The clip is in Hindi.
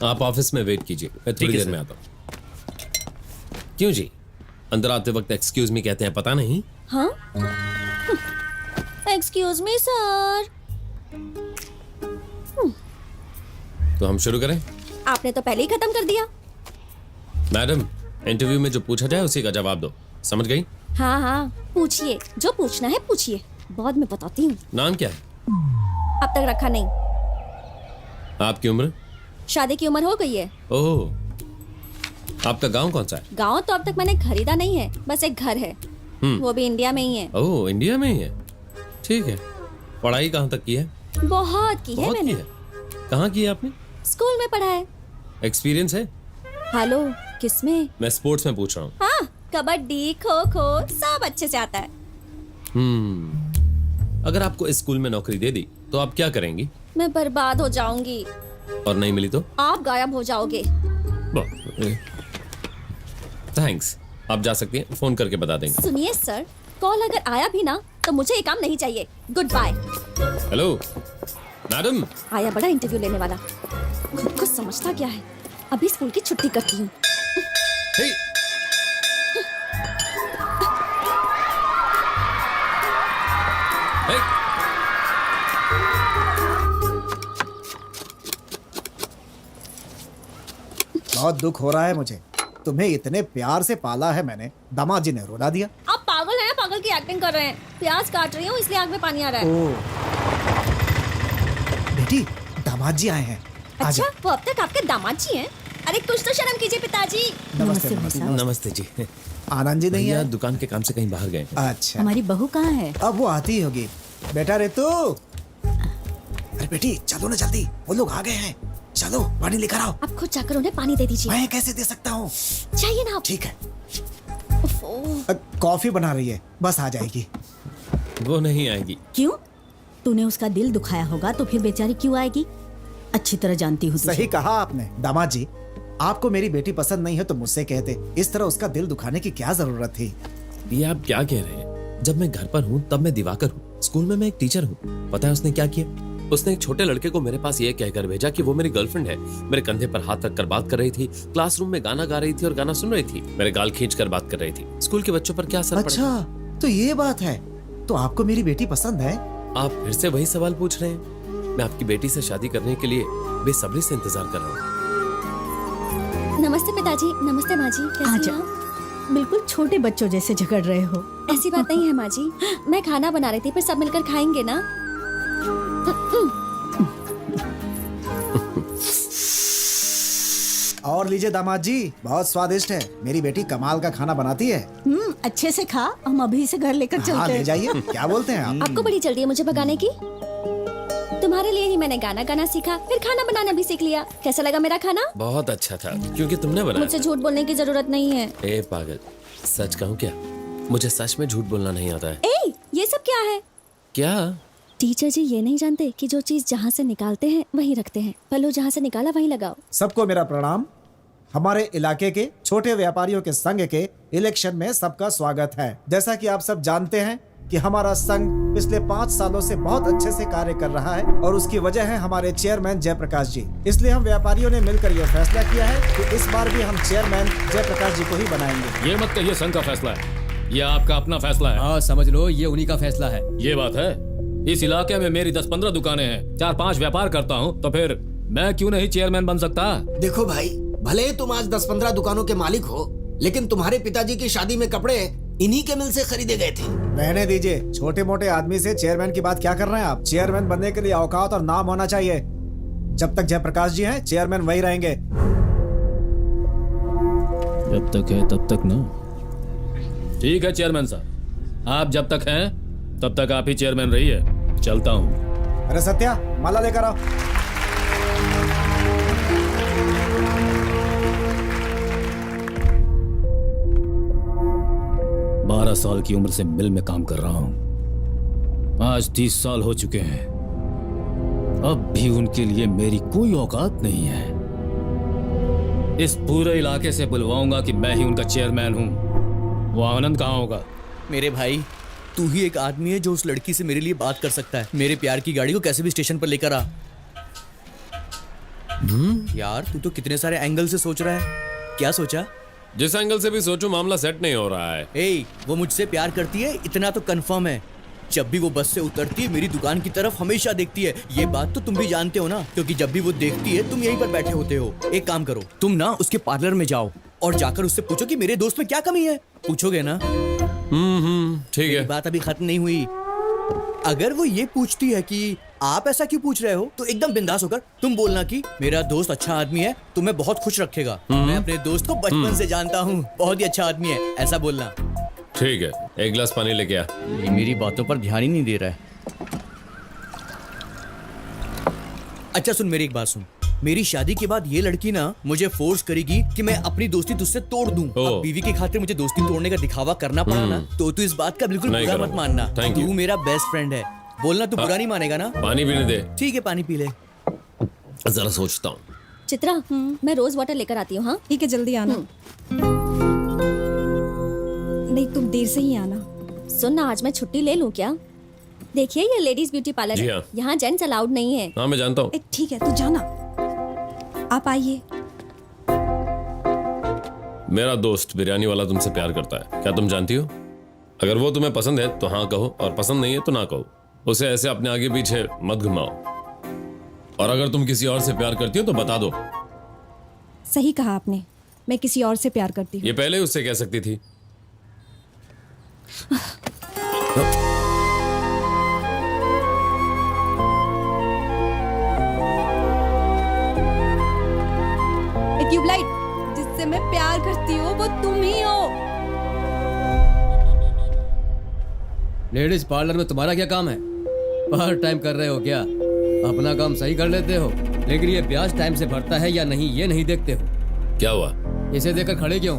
आप ऑफिस में वेट कीजिए, मैं थोड़ी देर में आता हूँ। क्यों जी, अंदर आते वक्त एक्सक्यूज मी कहते हैं, पता नहीं? हाँ, एक्सक्यूज मी सर। तो हम शुरू करें? आपने तो पहले ही खत्म कर दिया। मैडम, इंटरव्यू में जो पूछा जाए उसी का जवाब दो, समझ गई? हाँ हाँ, पूछिए, जो पूछना है पूछिए, बाद में बताती हूँ। नाम क्या है? अब तक रखा नहीं। आपकी उम्र? शादी की उम्र हो गई है। ओह, आपका गांव कौन सा है? गांव तो अब तक मैंने खरीदा नहीं है, बस एक घर है, वो भी इंडिया में ही है। ओह, इंडिया में ही है, ठीक है। पढ़ाई कहाँ तक की है? बहुत की है बहुत मैंने। की है। कहाँ की है आपने? स्कूल में पढ़ा है। एक्सपीरियंस है? हेलो, किसमें? मैं स्पोर्ट्स में पूछ रहा हूँ। हाँ, कबड्डी, खो खो सब अच्छे से आता है। अगर आपको इस स्कूल में नौकरी दे दी तो आप क्या करेंगी? मैं बर्बाद हो जाऊंगी। और नहीं मिली तो? आप गायब हो जाओगे। थैंक्स, आप जा सकती हैं, फोन करके बता देंगे। सुनिए सर, कॉल अगर आया भी ना तो मुझे ये काम नहीं चाहिए। Good bye. Hello madam. आया बड़ा इंटरव्यू लेने वाला, खुद को समझता क्या है। अभी स्कूल की छुट्टी करती हूँ। हे, हे, बहुत दुख हो रहा है मुझे, तुम्हें इतने प्यार से पाला है मैंने, दामाद जी ने रुला दिया। आप पागल हैं, पागल की एक्टिंग कर रहे हैं। प्याज काट रही हूँ इसलिए आग में पानी आ रहा है। ओह, बेटी दामाद जी आए हैं। अच्छा, आजा। वो अब तक आपके दामाद जी हैं? अरे कुछ तो शर्म कीजिए पिताजी। नमस्ते नमस्ते। नमस्ते जी। आनंद जी नहीं भैया है? दुकान के काम से कहीं बाहर गए। अच्छा, हमारी बहू कहाँ है? अब वो आती ही होगी। बेटा रेतू, अरे बेटी चलो ना जल्दी, वो लोग आ गए हैं। चलो पानी लेकर आओ। आप खुद जाकर उन्हें पानी दे दीजिए। मैं कैसे दे सकता हूँ? चाहिए ना आप। ठीक है, ओफो। कॉफी बना रही है, बस आ जाएगी। वो नहीं आएगी। क्यों? तूने उसका दिल दुखाया होगा तो फिर बेचारी क्यों आएगी? अच्छी तरह जानती हूँ तुझे। सही कहा आपने दामाद जी, आपको मेरी बेटी पसंद नहीं है तो मुझसे कहते, इस तरह उसका दिल दुखाने की क्या जरूरत थी? ये आप क्या कह रहे हैं? जब मैं घर पर हूँ तब मैं दिवाकर हूँ, स्कूल में मैं एक टीचर हूँ। पता है उसने क्या किया? उसने एक छोटे लड़के को मेरे पास ये कहकर भेजा कि वो मेरी गर्लफ्रेंड है। मेरे कंधे पर हाथ रखकर बात कर रही थी, क्लासरूम में गाना गा रही थी और गाना सुन रही थी, मेरे गाल खींचकर बात कर रही थी। स्कूल के बच्चों पर क्या असर पड़ेगा? अच्छा, तो ये बात है। तो आपको मेरी बेटी पसंद है? आप फिर से वही सवाल पूछ रहे हैं? मैं आपकी बेटी से शादी करने के लिए बेसब्री से इंतजार कर रहा हूँ। नमस्ते पिताजी। नमस्ते माँ जी, कैसी आजा। हैं आप? बिल्कुल छोटे बच्चों जैसे झगड़ रहे हो। ऐसी बात नहीं है माँ जी, मैं खाना बना रही थी, फिर सब मिलकर खाएंगे ना। और लीजिए दामाद जी, बहुत स्वादिष्ट है। मेरी बेटी कमाल का खाना बनाती है। अच्छे से खा, हम अभी से घर लेकर हाँ चलते ले हैं। जाइए। क्या बोलते हैं आप? आपको बड़ी जल्दी है मुझे भगाने की। तुम्हारे लिए ही मैंने गाना गाना सीखा, फिर खाना बनाना भी सीख लिया। कैसा लगा मेरा खाना? बहुत अच्छा था, क्योंकि तुमने बनाया मुझसे झूठ बोलने की जरूरत नहीं है। था। ए पागल, सच कहूँ क्या? मुझे सच में झूठ बोलना नहीं आता है। ए, ये सब क्या है? क्या? टीचर जी ये नहीं जानते कि जो चीज जहाँ से निकालते हैं वहीं रखते हैं। पल्लू जहाँ से निकाला वहीं लगाओ। सबको मेरा प्रणाम। हमारे इलाके के छोटे व्यापारियों के संघ के इलेक्शन में सबका स्वागत है। जैसा कि आप सब जानते हैं कि हमारा संघ पिछले 5 सालों से बहुत अच्छे से कार्य कर रहा है और उसकी वजह है हमारे चेयरमैन जयप्रकाश जी। इसलिए हम व्यापारियों ने मिलकर यह फैसला किया है कि इस बार भी हम चेयरमैन जयप्रकाश जी को ही बनाएंगे। ये मत कहिए संघ का फैसला है, ये आपका अपना फैसला है। हाँ समझ लो, ये उन्हीं का फैसला है। ये बात है, इस इलाके में मेरी 10-15 दुकानें हैं, 4-5 व्यापार करता हूँ, तो फिर मैं क्यों नहीं चेयरमैन बन सकता? देखो भाई, भले ही तुम आज 10-15 दुकानों के मालिक हो, लेकिन तुम्हारे पिताजी की शादी में कपड़े इन्हीं के मिल से खरीदे गए थे। रहने दीजिए, छोटे मोटे आदमी से चेयरमैन की बात क्या कर रहे हैं आप? चेयरमैन बनने के लिए औकात और नाम होना चाहिए। जब तक जयप्रकाश जी हैं, चेयरमैन वही रहेंगे। जब तक है तब तक ना। ठीक है चेयरमैन साहब, आप जब तक हैं तब तक आप ही चेयरमैन रहिए। चलता हूँ। अरे सत्या, माला लेकर आओ। बारह साल की उम्र से मिल में काम कर रहा हूं, आज 30 साल हो चुके हैं। अब भी उनके लिए मेरी कोई औकात नहीं है। इस पूरे इलाके से बुलवाऊंगा कि मैं ही उनका चेयरमैन हूं। वो आनंद कहाँ होगा? मेरे भाई, तू ही एक आदमी है जो उस लड़की से मेरे लिए बात कर सकता है। मेरे प्यार की गाड़ी को कैसे भी स्टेशन पर लेकर आ। यार तू तो कितने सारे एंगल से सोच रहा है। क्या सोचा? जिस एंगल से भी सोचो मामला सेट नहीं हो रहा है। ए, वो मुझसे प्यार करती है, इतना तो कंफर्म है। जब भी वो बस से उतरती है मेरी दुकान की तरफ हमेशा देखती है। ये बात तो तुम भी जानते हो ना, क्योंकि जब भी वो देखती है तुम यहीं पर बैठे होते हो। एक काम करो, तुम ना उसके पार्लर में जाओ और जाकर उससे पूछो कि मेरे दोस्त में क्या कमी है। पूछोगे ना? ठीक है। बात अभी खत्म नहीं हुई। अगर वो ये पूछती है कि आप ऐसा क्यों पूछ रहे हो, तो एकदम बिंदास होकर तुम बोलना कि मेरा दोस्त अच्छा आदमी है, तुम्हें बहुत खुश रखेगा। मैं अपने दोस्त को बचपन से जानता हूँ, बहुत ही अच्छा आदमी है, ऐसा बोलना। ठीक है, एक गिलास पानी लेके आ। ये मेरी बातों पर ध्यान ही नहीं दे रहा है। अच्छा सुन, मेरी एक बात सुन। मेरी शादी के बाद ये लड़की ना मुझे फोर्स करेगी कि मैं अपनी दोस्ती तुझसे तोड़ दूं। अब बीवी की खातिर मुझे दोस्ती तोड़ने का दिखावा करना पड़ा ना, तो तू इस बात का बिल्कुल नहीं बुरा मत करूंगा। मानना। Thank you। तू मेरा बेस्ट फ्रेंड है, बोलना तू बुरा नहीं मानेगा ना? पानी पीने दे। ठीक है, पानी पी ले। जरा सोचता हूँ। चित्रा, मैं रोज वाटर लेकर आती हूँ। हाँ ठीक है, जल्दी आना। नहीं, तुम देर से ही आना। सुन ना, आज मैं छुट्टी ले लूँ क्या? देखिए ये लेडीज ब्यूटी पार्लर जी है, हाँ। यहाँ जेंट्स अलाउड नहीं है। हाँ मैं जानता हूँ। ठीक है, तो जाना। आप आइए। मेरा दोस्त बिरयानी वाला तुमसे प्यार करता है, क्या तुम जानती हो? अगर वो तुम्हें पसंद है तो हाँ कहो, और पसंद नहीं है तो ना कहो। उसे ऐसे अपने आगे पीछे मत घुमाओ। और अगर तुम किसी और से प्यार करती हो तो बता दो। सही कहा आपने, मैं किसी और से प्यार करती हूँ। ये पहले उससे कह सकती थी। ट्यूबलाइट, जिससे मैं प्यार करती हूँ वो तुम ही हो। लेडीज पार्लर में तुम्हारा क्या काम है? पार्ट टाइम कर रहे हो क्या? अपना काम सही कर लेते हो, लेकिन ये ब्याज टाइम से भरता है या नहीं ये नहीं देखते हो। क्या हुआ? इसे देखकर खड़े क्यों?